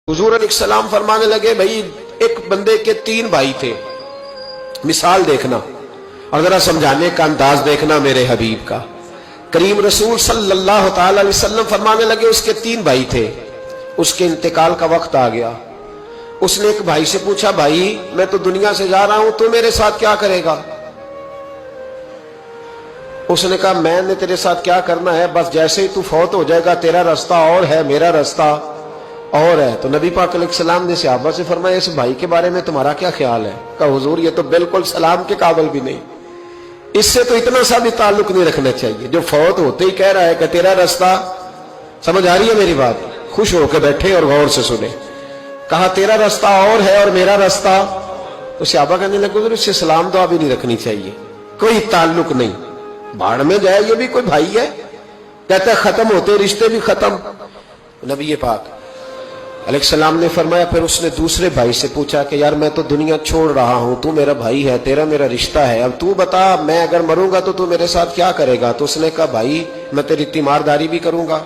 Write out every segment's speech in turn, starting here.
हुजूर अलैहिस्सलाम फरमाने लगे, भाई एक बंदे के 3 भाई थे, मिसाल देखना और जरा समझाने का अंदाज देखना मेरे हबीब का। करीम रसूल सल्लल्लाहु ताला अलैहि वसल्लम फरमाने लगे, उसके 3 भाई थे, उसके इंतकाल का वक्त आ गया। उसने एक भाई से पूछा, भाई मैं तो दुनिया से जा रहा हूं, तू मेरे साथ क्या करेगा? उसने कहा, मैंने तेरे साथ क्या करना है, बस जैसे ही तू फौत हो जाएगा तेरा रास्ता और है, मेरा रास्ता और है। तो नबी पाक अलैहिस्सलाम ने सहाबा से फरमाया, इस भाई के बारे में तुम्हारा क्या ख्याल है? कहा, हुजूर ये तो बिल्कुल सलाम के काबिल भी नहीं, इससे तो इतना सा भी ताल्लुक नहीं रखना चाहिए। जो फौत होते ही कह रहा है कि तेरा रास्ता, समझ आ रही है मेरी बात? खुश होकर बैठे और गौर से सुने। कहा तेरा रास्ता और है और मेरा रास्ता। तो सहाबा कहने लगे, हुजूर इससे सलाम दुआ भी नहीं रखनी चाहिए, कोई ताल्लुक नहीं, भाड़ में जाए, ये भी कोई भाई है? कहता है खत्म होते रिश्ते भी खत्म। नबी पाक अलैहिस्सलाम ने फरमाया, फिर उसने दूसरे भाई से पूछा कि यार मैं तो दुनिया छोड़ रहा हूं, तू मेरा भाई है, तेरा मेरा रिश्ता है, अब तू बता मैं अगर मरूंगा तो तू मेरे साथ क्या करेगा? तो उसने कहा, भाई मैं तेरी तीमारदारी भी करूंगा,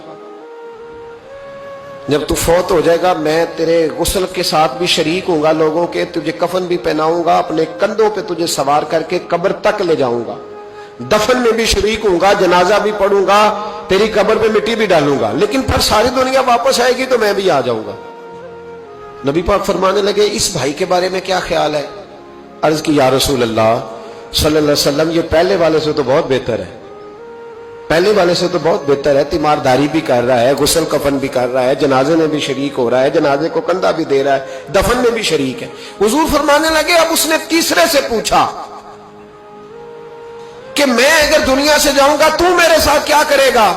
जब तू फौत हो जाएगा मैं तेरे गुस्ल के साथ भी शरीक होऊंगा, लोगों के तुझे कफन भी पहनाऊंगा, अपने कंधों पे तुझे सवार करके कब्र तक ले जाऊंगा, दफन में भी शरीक होऊंगा, जनाजा भी पढ़ूंगा, तेरी कब्र पे मिट्टी भी डालूंगा, लेकिन फिर सारी दुनिया वापस आएगी तो मैं भी आ जाऊंगा। नबी पाक फरमाने लगे, इस भाई के बारे में क्या ख्याल है? अर्ज की, या रसूल अल्लाह सल्लल्लाहु अलैहि वसल्लम, ये पहले वाले से तो बहुत बेहतर है, पहले वाले से तो बहुत बेहतर है, तीमारदारी भी कर रहा है, गुस्ल कफन भी कर रहा है, जनाजे में भी शरीक हो रहा है, जनाजे को कंधा भी दे रहा है, दफन में भी शरीक है। हुजूर फरमाने लगे, अब उसने तीसरे से पूछा कि मैं अगर दुनिया से जाऊंगा तू मेरे साथ क्या करेगा?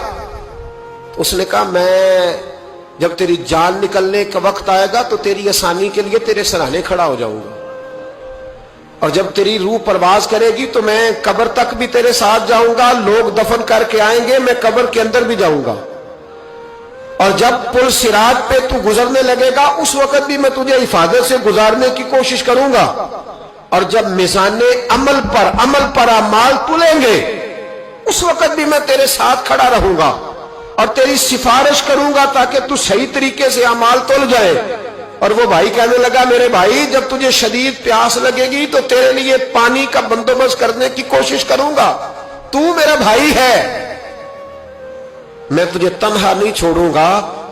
तो उसने कहा, मैं जब तेरी जान निकलने का वक्त आएगा तो तेरी आसानी के लिए तेरे सराहने खड़ा हो जाऊंगा, और जब तेरी रूह परवाज करेगी तो मैं कब्र तक भी तेरे साथ जाऊंगा, लोग दफन करके आएंगे, मैं कब्र के अंदर भी जाऊंगा, और जब पुल सिरात पे तू गुजरने लगेगा उस वक्त भी मैं तुझे हिफाजत से गुजारने की कोशिश करूंगा, और जब मिजाने अमल पर अमाल तुलेंगे उस वक्त भी मैं तेरे साथ खड़ा रहूंगा और तेरी सिफारिश करूंगा ताकि तू सही तरीके से अमाल तुल जाए। और वो भाई कहने लगा, मेरे भाई जब तुझे शदीद प्यास लगेगी तो तेरे लिए पानी का बंदोबस्त करने की कोशिश करूंगा, तू मेरा भाई है, मैं तुझे तन्हा नहीं छोड़ूंगा,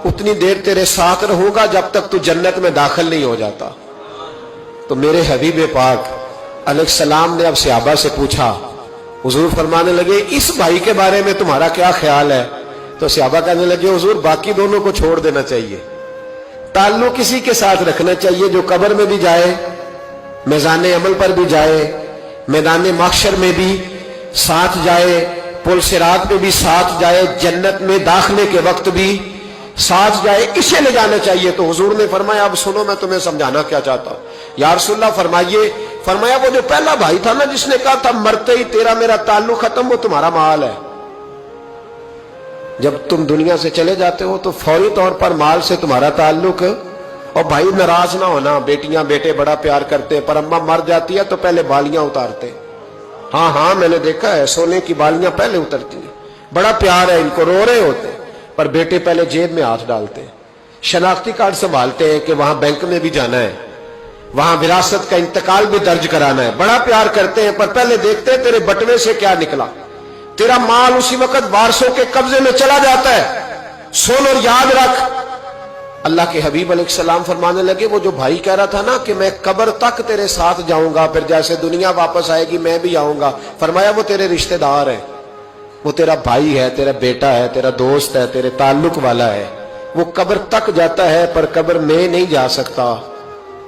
उतनी देर तेरे साथ रहूंगा जब तक तू जन्नत में दाखिल नहीं हो जाता। तो मेरे हबीब पाक अलैहिस्सलाम ने अब सहाबा से पूछा, हुजूर फरमाने लगे, इस भाई के बारे में तुम्हारा क्या ख्याल है? तो सहाबा कहने लगे, हुजूर बाकी दोनों को छोड़ देना चाहिए, ताल्लुक किसी के साथ रखना चाहिए जो कब्र में भी जाए, मैदान अमल पर भी जाए, मैदान महशर में भी साथ जाए, पुल सिरात पे भी साथ जाए, जन्नत में दाखिले के वक्त भी साथ जाए, इसे ले जाना चाहिए। तो हुजूर ने फरमाया, अब सुनो मैं तुम्हें समझाना क्या चाहता हूं। या रसूलल्लाह फरमाइए। फरमाया, वो जो पहला भाई था ना जिसने कहा था मरते ही तेरा मेरा ताल्लुक खत्म, वो तुम्हारा माल है, जब तुम दुनिया से चले जाते हो तो फौरी तौर पर माल से तुम्हारा ताल्लुक। और भाई नाराज ना होना, बेटियां बेटे बड़ा प्यार करते हैं, पर अम्मा मर जाती है तो पहले बालियां उतारते, हाँ मैंने देखा है, सोने की बालियां पहले उतरती है, बड़ा प्यार है इनको, रो रहे होते, पर बेटे पहले जेब में हाथ डालते, शनाख्ती कार्ड संभालते हैं कि वहां बैंक में भी जाना है, वहां विरासत का इंतकाल भी दर्ज कराना है, बड़ा प्यार करते हैं, पर पहले देखते हैं तेरे बटवे से क्या निकला। तेरा माल उसी वक्त वारसों के कब्जे में चला जाता है। सुन और याद रख, अल्लाह के हबीब अलैहिस्सलाम फरमाने लगे, वो जो भाई कह रहा था ना कि मैं कब्र तक तेरे साथ जाऊंगा, फिर जैसे दुनिया वापस आएगी मैं भी आऊंगा, फरमाया वो तेरे रिश्तेदार है, वो तेरा भाई है, तेरा बेटा है, तेरा दोस्त है, तेरे ताल्लुक वाला है, वो कब्र तक जाता है पर कब्र में नहीं जा सकता।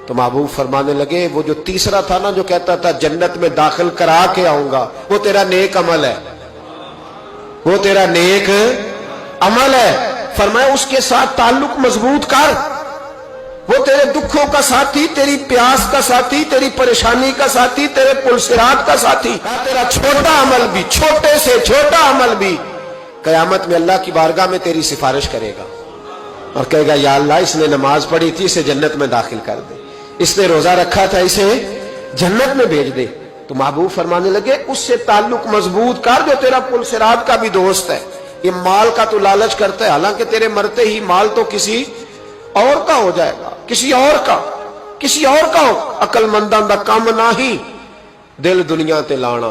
तो महबूब फरमाने लगे, वो जो तीसरा था ना जो कहता था जन्नत में दाखिल करा के आऊंगा, वो तेरा नेक अमल है, वो तेरा नेक अमल है। फरमाया उसके साथ ताल्लुक मजबूत कर, वो तेरे दुखों का साथी, तेरी प्यास का साथी, तेरी परेशानी का साथी, तेरे पुलसिरात का साथी, तेरा छोटा अमल भी, छोटे से छोटा अमल भी कयामत में अल्लाह की बारगाह में तेरी सिफारिश करेगा और कहेगा, या अल्लाह इसने नमाज पढ़ी थी, इसे जन्नत में दाखिल कर दे, इसने रोजा रखा था, इसे जन्नत में भेज दे। तो महबूब फरमाने लगे, उससे ताल्लुक मजबूत कर जो तेरा पुलसिरात का भी दोस्त है। ये माल का तो लालच करता है, हालांकि तेरे मरते ही माल तो किसी और का हो जाएगा। किसी और का अकलमंदां दा काम ना ही दिल दुनिया ते लाना।